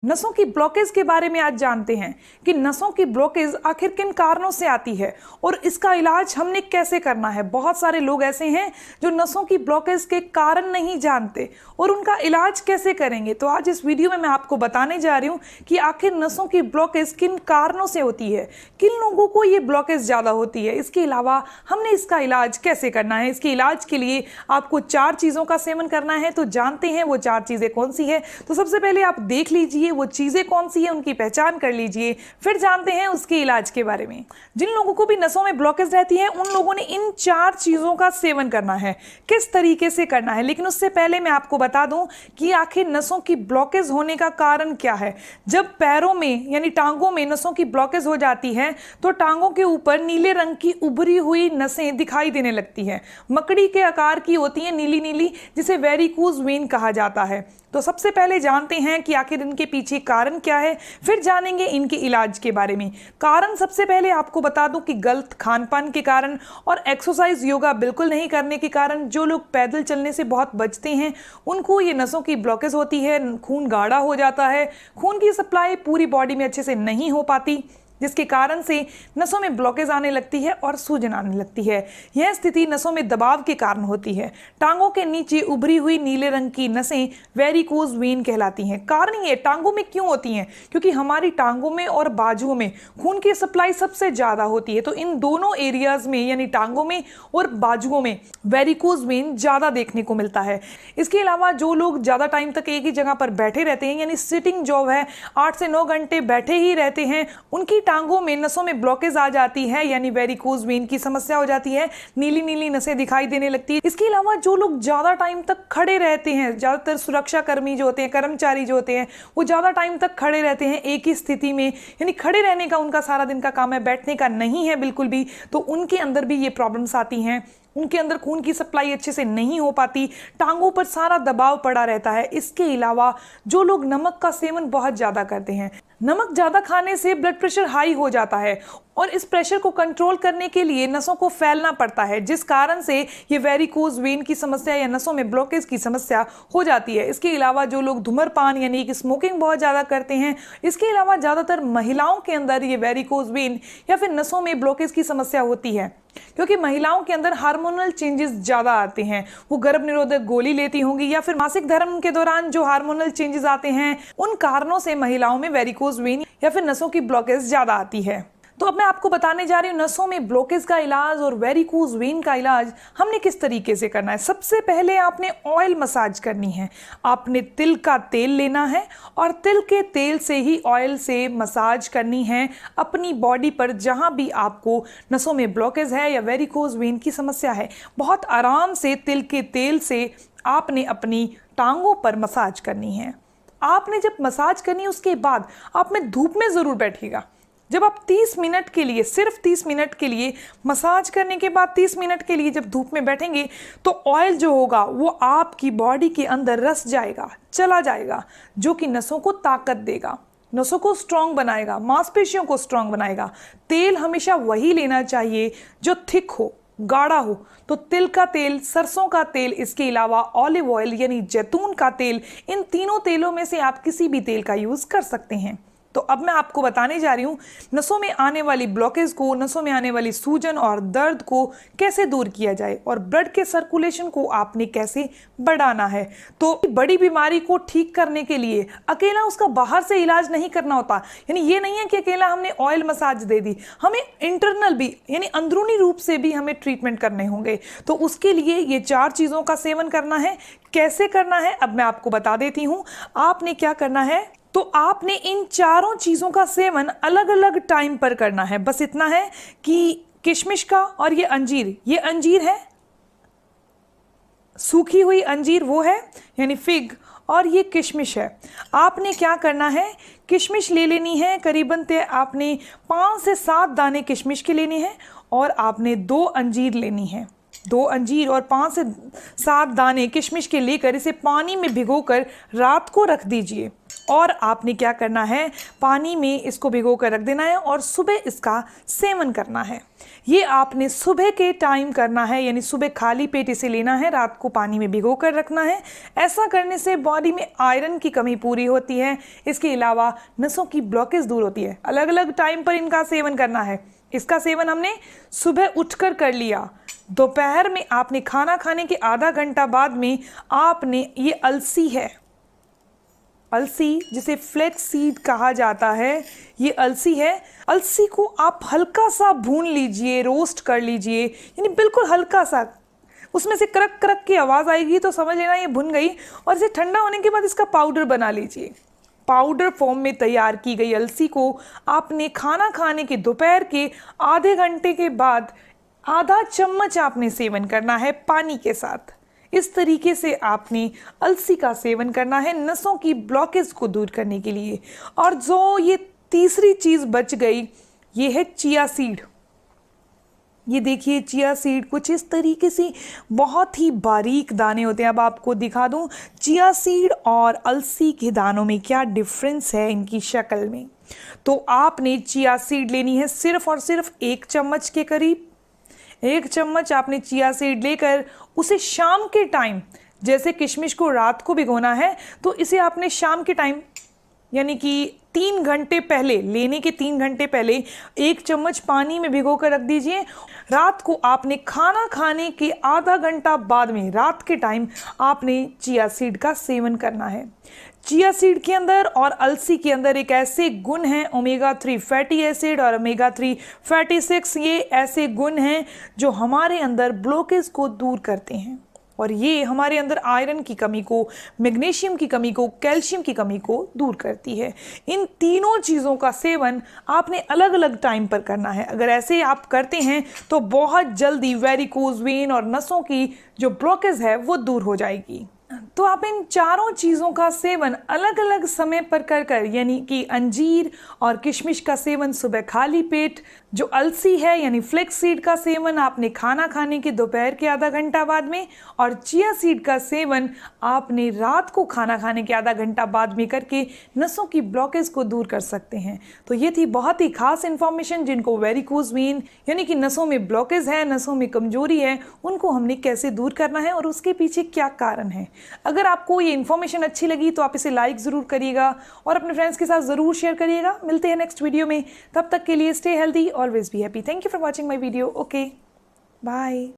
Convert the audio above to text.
नसों की ब्लॉकेज के बारे में आज जानते हैं कि नसों की ब्लॉकेज आखिर किन कारणों से आती है और इसका इलाज हमने कैसे करना है। बहुत सारे लोग ऐसे हैं जो नसों की ब्लॉकेज के कारण नहीं जानते और उनका इलाज कैसे करेंगे। तो आज इस वीडियो में मैं आपको बताने जा रही हूँ कि आखिर नसों की ब्लॉकेज किन कारणों से होती है, किन लोगों को ये ब्लॉकेज ज़्यादा होती है, इसके अलावा हमने इसका इलाज कैसे करना है। इसके इलाज के लिए आपको 4 चीज़ों का सेवन करना है। तो जानते हैं वो 4 चीज़ें कौन सी है। तो सबसे पहले आप देख लीजिए वो चीजें कौन सी है, उनकी पहचान कर लीजिए, फिर जानते हैं उसके इलाज के बारे में। जिन लोगों को भी नसों में ब्लॉकेज रहती है उन लोगों ने इन 4 चीजों का सेवन करना है। किस तरीके से करना है, लेकिन उससे पहले मैं आपको बता दूं कि आखिर नसों की ब्लॉकेज होने का कारण क्या है। जब पैरों में यानी टांगों में नसों की ब्लॉकेज हो जाती है तो टांगों के ऊपर नीले रंग की उभरी हुई नसें दिखाई देने लगती है। मकड़ी के आकार की होती है, नीली नीली, जिसे वेरिकोज वेन कहा जाता है। तो सबसे पहले जानते हैं कि आखिर इनके पीछे कारण क्या है, फिर जानेंगे इनके इलाज के बारे में। कारण सबसे पहले आपको बता दूं कि गलत खान-पान के कारण और एक्सरसाइज योगा बिल्कुल नहीं करने के कारण जो लोग पैदल चलने से बहुत बचते हैं उनको ये नसों की ब्लॉकेज होती है। खून गाढ़ा हो जाता है, खून की सप्लाई पूरी बॉडी में अच्छे से नहीं हो पाती, जिसके कारण से नसों में ब्लॉकेज आने लगती है और सूजन आने लगती है। यह स्थिति नसों में दबाव के कारण होती है। टांगों के नीचे उभरी हुई नीले रंग की नसें वेरिकोज वेन कहलाती हैं। कारण ये टांगों में क्यों होती हैं? क्योंकि हमारी टांगों में और बाजुओं में खून की सप्लाई सबसे ज़्यादा होती है। तो इन दोनों एरियाज में यानी टांगों में और बाजुओं में वेरिकोज वेन ज़्यादा देखने को मिलता है। इसके अलावा जो लोग ज़्यादा टाइम तक एक ही जगह पर बैठे रहते हैं यानी सिटिंग जॉब है, 8 से 9 घंटे बैठे ही रहते हैं, उनकी टांगों में नसों में ब्लॉकेज आ जाती है यानी वेरिकोज वेन की समस्या हो जाती है। नीली नीली नसें दिखाई देने लगती है। इसके अलावा जो लोग ज्यादा टाइम तक खड़े रहते हैं, ज्यादातर सुरक्षा कर्मी जो होते हैं, कर्मचारी जो होते हैं, वो ज्यादा टाइम तक खड़े रहते हैं एक ही स्थिति में, यानी खड़े रहने का उनका सारा दिन का काम है, बैठने का नहीं है बिल्कुल भी। तो उनके अंदर भी ये प्रॉब्लम्स आती हैं। उनके अंदर खून की सप्लाई अच्छे से नहीं हो पाती, टांगों पर सारा दबाव पड़ा रहता है। इसके अलावा जो लोग नमक का सेवन बहुत ज़्यादा करते हैं, नमक ज़्यादा खाने से ब्लड प्रेशर हाई हो जाता है और इस प्रेशर को कंट्रोल करने के लिए नसों को फैलना पड़ता है, जिस कारण से ये वेरिकोज वेन की समस्या या नसों में ब्लॉकेज की समस्या हो जाती है। इसके अलावा जो लोग धूम्रपान यानी कि स्मोकिंग बहुत ज़्यादा करते हैं, इसके अलावा ज़्यादातर महिलाओं के अंदर ये वेरिकोज वेन या फिर नसों में ब्लॉकेज की समस्या होती है क्योंकि महिलाओं के अंदर हार्मोनल चेंजेस ज़्यादा आते हैं। वो गर्भ निरोधक गोली लेती होंगी या फिर मासिक धर्म के दौरान जो हार्मोनल चेंजेस आते हैं, उन कारणों से महिलाओं में वेरिकोज वेन या फिर नसों की ब्लॉकेज ज़्यादा आती है। तो अब मैं आपको बताने जा रही हूँ नसों में ब्लॉकेज का इलाज और वेरिकोज वेन का इलाज हमने किस तरीके से करना है। सबसे पहले आपने ऑयल मसाज करनी है। आपने तिल का तेल लेना है और तिल के तेल से ही ऑयल से मसाज करनी है अपनी बॉडी पर, जहाँ भी आपको नसों में ब्लॉकेज है या वेरिकोज वेन की समस्या है। बहुत आराम से तिल के तेल से आपने अपनी टांगों पर मसाज करनी है। आपने जब मसाज करनी है उसके बाद आप में धूप में ज़रूर बैठिएगा। जब आप 30 मिनट के लिए, सिर्फ 30 मिनट के लिए मसाज करने के बाद 30 मिनट के लिए जब धूप में बैठेंगे तो ऑयल जो होगा वो आपकी बॉडी के अंदर रस जाएगा, चला जाएगा, जो कि नसों को ताकत देगा, नसों को स्ट्रांग बनाएगा, मांसपेशियों को स्ट्रांग बनाएगा। तेल हमेशा वही लेना चाहिए जो थिक हो, गाढ़ा हो। तो तिल का तेल, सरसों का तेल, इसके अलावा ऑलिव ऑयल यानी जैतून का तेल, इन तीनों तेलों में से आप किसी भी तेल का यूज़ कर सकते हैं। तो अब मैं आपको बताने जा रही हूँ नसों में आने वाली ब्लॉकेज को, नसों में आने वाली सूजन और दर्द को कैसे दूर किया जाए और ब्लड के सर्कुलेशन को आपने कैसे बढ़ाना है। तो बड़ी बीमारी को ठीक करने के लिए अकेला उसका बाहर से इलाज नहीं करना होता, यानी ये नहीं है कि अकेला हमने ऑयल मसाज दे दी, हमें इंटरनल भी यानी अंदरूनी रूप से भी हमें ट्रीटमेंट करने होंगे। तो उसके लिए ये 4 चीज़ों का सेवन करना है। कैसे करना है अब मैं आपको बता देती हूँ। आपने क्या करना है, तो आपने इन 4 चीज़ों का सेवन अलग अलग टाइम पर करना है। बस इतना है कि किशमिश का और ये अंजीर है, सूखी हुई अंजीर वो है यानी फिग, और ये किशमिश है। आपने क्या करना है, किशमिश ले लेनी है करीबन आपने 5 से 7 दाने किशमिश के लेने हैं और आपने 2 अंजीर लेनी है। 2 अंजीर और 5 से 7 दाने किशमिश के लेकर इसे पानी में भिगोकर रात को रख दीजिए और आपने क्या करना है, पानी में इसको भिगो कर रख देना है और सुबह इसका सेवन करना है। ये आपने सुबह के टाइम करना है, यानी सुबह खाली पेट इसे लेना है, रात को पानी में भिगो कर रखना है। ऐसा करने से बॉडी में आयरन की कमी पूरी होती है। इसके अलावा नसों की ब्लॉकेज दूर होती है। अलग अलग टाइम पर इनका सेवन करना है। इसका सेवन हमने सुबह उठकर कर लिया, दोपहर में आपने खाना खाने के आधा घंटा बाद में आपने, ये अलसी है, अलसी जिसे फ्लेक्स सीड कहा जाता है, ये अलसी है। अलसी को आप हल्का सा भून लीजिए, रोस्ट कर लीजिए, यानी बिल्कुल हल्का सा, उसमें से करक करक की आवाज़ आएगी तो समझ लेना ये भुन गई। और इसे ठंडा होने के बाद इसका पाउडर बना लीजिए। पाउडर फॉर्म में तैयार की गई अलसी को आपने खाना खाने के दोपहर के आधे घंटे के बाद आधा चम्मच आपने सेवन करना है पानी के साथ। इस तरीके से आपने अलसी का सेवन करना है नसों की ब्लॉकेज को दूर करने के लिए। और जो ये तीसरी चीज़ बच गई, ये है चिया सीड। ये देखिए चिया सीड कुछ इस तरीके से बहुत ही बारीक दाने होते हैं। अब आपको दिखा दूं चिया सीड और अलसी के दानों में क्या डिफरेंस है इनकी शक्ल में। तो आपने चिया सीड लेनी है सिर्फ और सिर्फ 1 चम्मच के करीब। 1 चम्मच आपने चिया सीड लेकर उसे शाम के टाइम, जैसे किशमिश को रात को भिगोना है तो इसे आपने शाम के टाइम, यानी कि 3 घंटे पहले, लेने के 3 घंटे पहले 1 चम्मच पानी में भिगो कर रख दीजिए। रात को आपने खाना खाने के आधा घंटा बाद में, रात के टाइम आपने चिया सीड का सेवन करना है। चिया सीड के अंदर और अलसी के अंदर एक ऐसे गुण हैं, ओमेगा 3 फैटी एसिड और ओमेगा 3 फैटी एसिड्स, ये ऐसे गुण हैं जो हमारे अंदर ब्लॉकेज को दूर करते हैं और ये हमारे अंदर आयरन की कमी को, मैग्नीशियम की कमी को, कैल्शियम की कमी को दूर करती है। इन तीनों चीज़ों का सेवन आपने अलग अलग टाइम पर करना है। अगर ऐसे आप करते हैं तो बहुत जल्दी वेरिकोज वेन और नसों की जो ब्लॉकेज है वो दूर हो जाएगी। तो आप इन चारों चीज़ों का सेवन अलग अलग समय पर कर यानी कि अंजीर और किशमिश का सेवन सुबह खाली पेट, जो अलसी है यानी फ्लेक्स सीड का सेवन आपने खाना खाने के दोपहर के आधा घंटा बाद में, और चिया सीड का सेवन आपने रात को खाना खाने के आधा घंटा बाद में करके नसों की ब्लॉकेज को दूर कर सकते हैं। तो ये थी बहुत ही खास इन्फॉर्मेशन, जिनको वेरिकोज वेन यानी कि नसों में ब्लॉकेज है, नसों में कमजोरी है, उनको हमने कैसे दूर करना है और उसके पीछे क्या कारण है। अगर आपको ये इन्फॉर्मेशन अच्छी लगी तो आप इसे लाइक ज़रूर करिएगा और अपने फ्रेंड्स के साथ ज़रूर शेयर करिएगा। मिलते हैं नेक्स्ट वीडियो में, तब तक के लिए stay healthy, always be happy. Thank you for watching my video. Okay, bye.